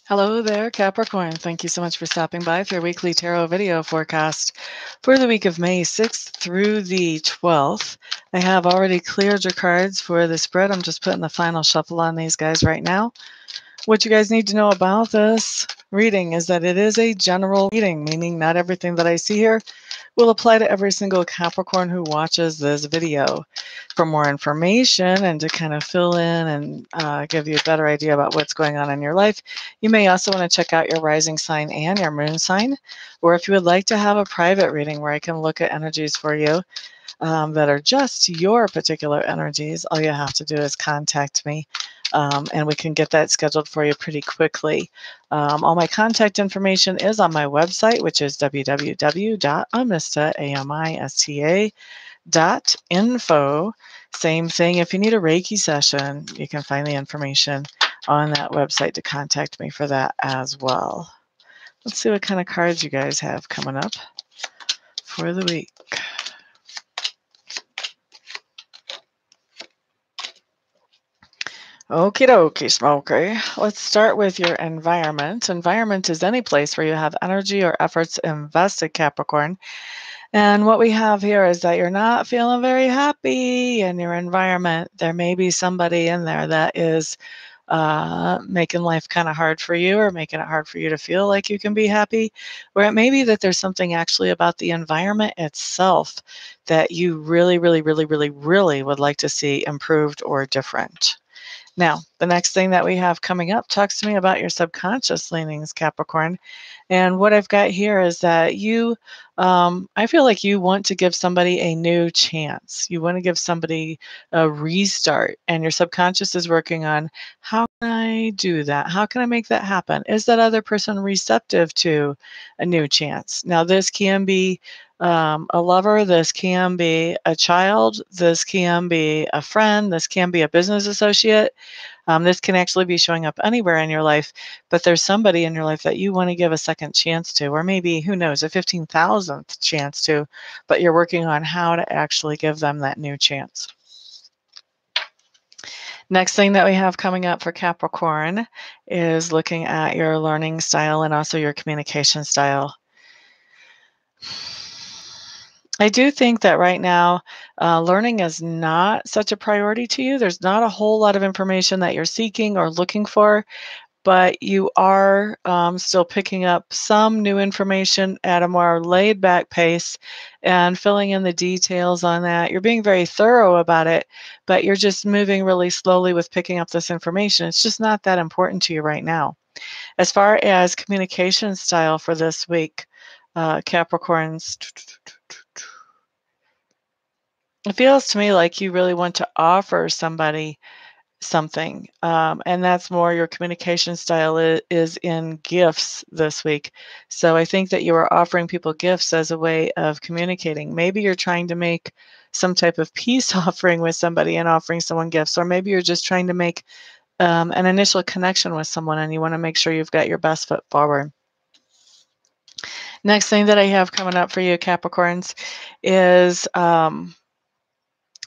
Hello there, Capricorn. Thank you so much for stopping by for your weekly tarot video forecast for the week of May 6th through the 12th. I have already cleared your cards for the spread. I'm just putting the final shuffle on these guys right now. What you guys need to know about this reading is that it is a general reading, meaning not everything that I see here will apply to every single Capricorn who watches this video. For more information and to kind of fill in and give you a better idea about what's going on in your life, you may also want to check out your rising sign and your moon sign. Or if you would like to have a private reading where I can look at energies for you that are just your particular energies, all you have to do is contact me. And we can get that scheduled for you pretty quickly. All my contact information is on my website, which is www.amista.info. Same thing, if you need a Reiki session, you can find the information on that website to contact me for that as well. Let's see what kind of cards you guys have coming up for the week. Okie dokie, Smokey. Let's start with your environment. Environment is any place where you have energy or efforts invested, Capricorn. And what we have here is that you're not feeling very happy in your environment. There may be somebody in there that is making life kind of hard for you or making it hard for you to feel like you can be happy. Or it may be that there's something actually about the environment itself that you really, really, really, really, really would like to see improved or different. Now, the next thing that we have coming up talks to me about your subconscious leanings, Capricorn. And what I've got here is that I feel like you want to give somebody a new chance. You want to give somebody a restart. And your subconscious is working on, how can I do that? How can I make that happen? Is that other person receptive to a new chance? Now, this can be a lover, this can be a child, this can be a friend, this can be a business associate. This can actually be showing up anywhere in your life, but there's somebody in your life that you want to give a second chance to, or maybe, who knows, a 15,000th chance to, but you're working on how to actually give them that new chance. Next thing that we have coming up for Capricorn is looking at your learning style and also your communication style. I do think that right now, learning is not such a priority to you. There's not a whole lot of information that you're seeking or looking for, but you are still picking up some new information at a more laid back pace and filling in the details on that. You're being very thorough about it, but you're just moving really slowly with picking up this information. It's just not that important to you right now. As far as communication style for this week, Capricorns, it feels to me like you really want to offer somebody something, and that's more your communication style is in gifts this week. So I think that you are offering people gifts as a way of communicating. Maybe you're trying to make some type of peace offering with somebody and offering someone gifts, or maybe you're just trying to make an initial connection with someone and you want to make sure you've got your best foot forward. Next thing that I have coming up for you, Capricorns, is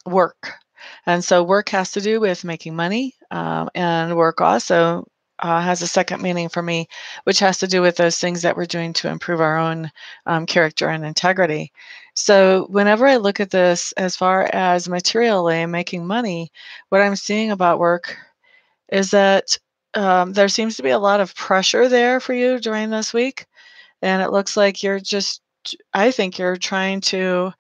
work. And so work has to do with making money, and work also has a second meaning for me, which has to do with those things that we're doing to improve our own character and integrity. So whenever I look at this as far as materially making money, what I'm seeing about work is that there seems to be a lot of pressure there for you during this week. And it looks like I think you're trying to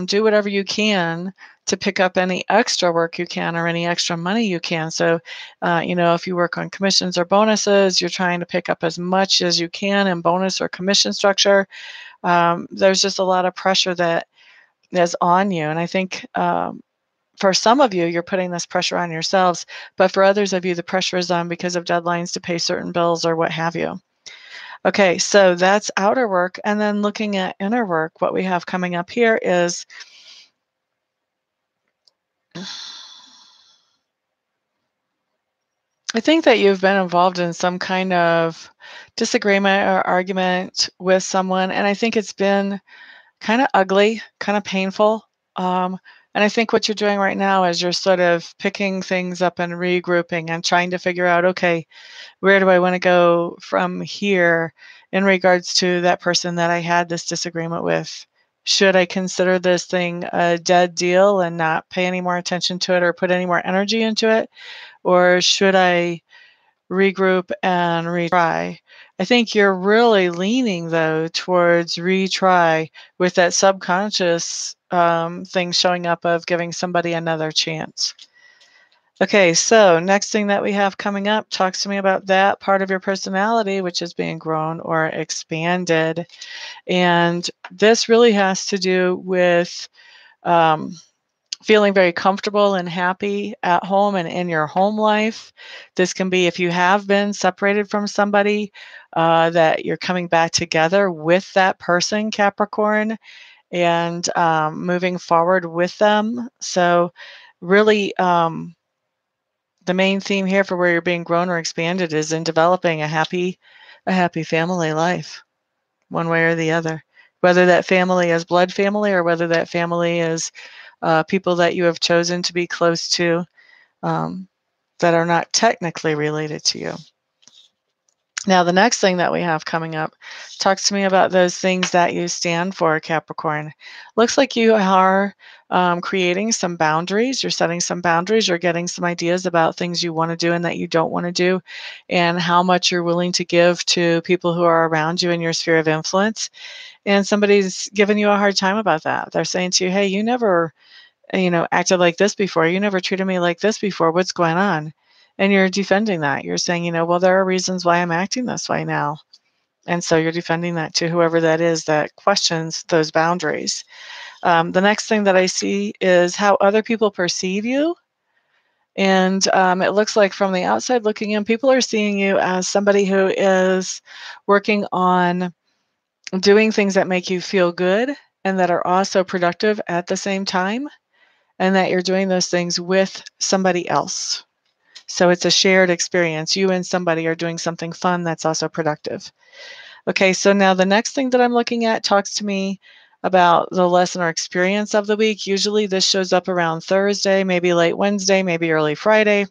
do whatever you can to pick up any extra work you can or any extra money you can. So, if you work on commissions or bonuses, you're trying to pick up as much as you can in bonus or commission structure. There's just a lot of pressure that is on you. And I think for some of you, you're putting this pressure on yourselves, but for others of you, the pressure is on because of deadlines to pay certain bills or what have you. Okay, so that's outer work. And then looking at inner work, what we have coming up here is I think that you've been involved in some kind of disagreement or argument with someone, and I think it's been kind of ugly, kind of painful. And I think what you're doing right now is you're sort of picking things up and regrouping and trying to figure out, okay, where do I want to go from here in regards to that person that I had this disagreement with? Should I consider this thing a dead deal and not pay any more attention to it or put any more energy into it? Or should I regroup and retry? I think you're really leaning, though, towards retry with that subconscious thing showing up of giving somebody another chance. Okay, so next thing that we have coming up talks to me about that part of your personality, which is being grown or expanded. And this really has to do with um, feeling very comfortable and happy at home and in your home life. This can be if you have been separated from somebody, that you're coming back together with that person, Capricorn, and moving forward with them. So, really, the main theme here for where you're being grown or expanded is in developing a happy family life, one way or the other. Whether that family is blood family or whether that family is people that you have chosen to be close to, um, that are not technically related to you. Now, the next thing that we have coming up talks to me about those things that you stand for, Capricorn. Looks like you are creating some boundaries. You're setting some boundaries. You're getting some ideas about things you want to do and that you don't want to do, and how much you're willing to give to people who are around you in your sphere of influence. And somebody's giving you a hard time about that. They're saying to you, hey, you never acted like this before. You never treated me like this before. What's going on? And you're defending that. You're saying, well, there are reasons why I'm acting this way now. And so you're defending that to whoever that is that questions those boundaries. The next thing that I see is how other people perceive you. And it looks like from the outside looking in, people are seeing you as somebody who is working on doing things that make you feel good and that are also productive at the same time, and that you're doing those things with somebody else. So it's a shared experience. You and somebody are doing something fun that's also productive. Okay, so now the next thing that I'm looking at talks to me about the lesson or experience of the week. Usually this shows up around Thursday, maybe late Wednesday, maybe early Friday.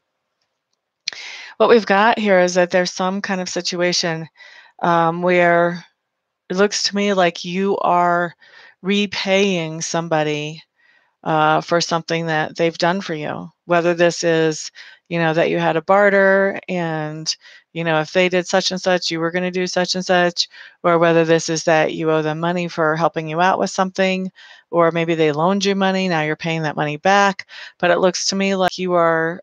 What we've got here is that there's some kind of situation where it looks to me like you are repaying somebody for something that they've done for you. Whether this is, that you had a barter and, if they did such and such, you were going to do such and such, or whether this is that you owe them money for helping you out with something, or maybe they loaned you money, now you're paying that money back. But it looks to me like you are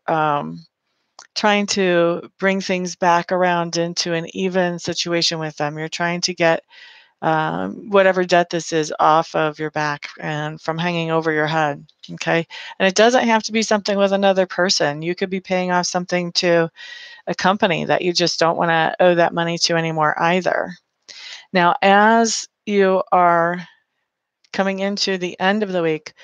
trying to bring things back around into an even situation with them. You're trying to get whatever debt this is off of your back and from hanging over your head. Okay. And it doesn't have to be something with another person. You could be paying off something to a company that you just don't want to owe that money to anymore either. Now, as you are coming into the end of the week,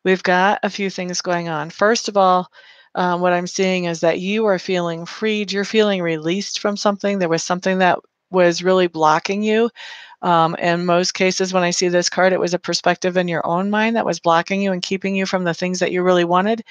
we've got a few things going on. First of all, what I'm seeing is that you are feeling freed. You're feeling released from something. There was something that was really blocking you. In most cases, when I see this card, it was a perspective in your own mind that was blocking you and keeping you from the things that you really wanted.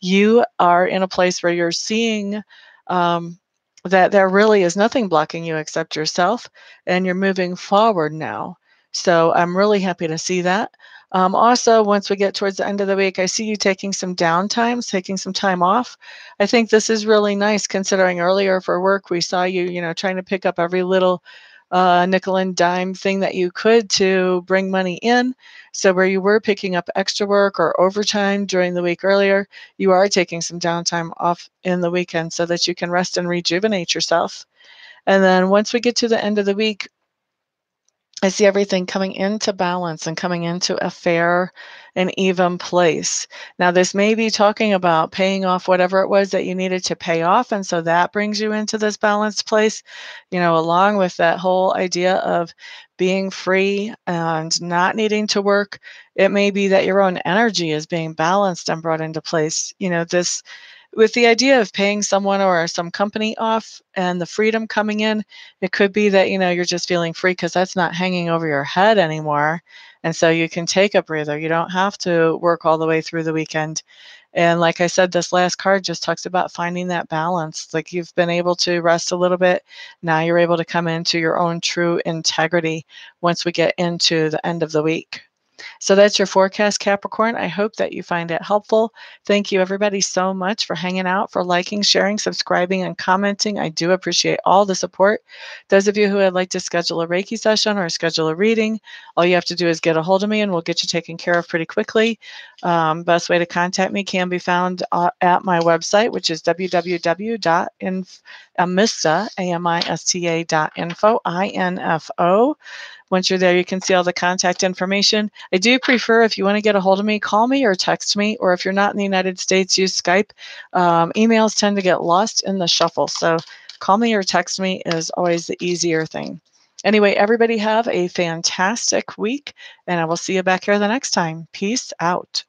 You are in a place where you're seeing that there really is nothing blocking you except yourself, and you're moving forward now. So I'm really happy to see that. Also, once we get towards the end of the week, I see you taking some downtime, taking some time off. I think this is really nice considering earlier for work, we saw you, trying to pick up every little nickel and dime thing that you could to bring money in. So where you were picking up extra work or overtime during the week earlier, you are taking some downtime off in the weekend so that you can rest and rejuvenate yourself. And then once we get to the end of the week, I see everything coming into balance and coming into a fair and even place. Now, this may be talking about paying off whatever it was that you needed to pay off. And so that brings you into this balanced place, along with that whole idea of being free and not needing to work. It may be that your own energy is being balanced and brought into place. This with the idea of paying someone or some company off and the freedom coming in, it could be that, you're just feeling free because that's not hanging over your head anymore. And so you can take a breather. You don't have to work all the way through the weekend. And like I said, this last card just talks about finding that balance. Like you've been able to rest a little bit. Now you're able to come into your own true integrity once we get into the end of the week. So that's your forecast, Capricorn. I hope that you find it helpful. Thank you, everybody, so much for hanging out, for liking, sharing, subscribing, and commenting. I do appreciate all the support. Those of you who would like to schedule a Reiki session or schedule a reading, all you have to do is get a hold of me and we'll get you taken care of pretty quickly. Best way to contact me can be found at my website, which is www.amista.info, I-N-F-O. Once you're there, you can see all the contact information. I do prefer, if you want to get a hold of me, call me or text me, or if you're not in the United States, use Skype. Emails tend to get lost in the shuffle, so call me or text me is always the easier thing. Anyway, everybody have a fantastic week, and I will see you back here the next time. Peace out.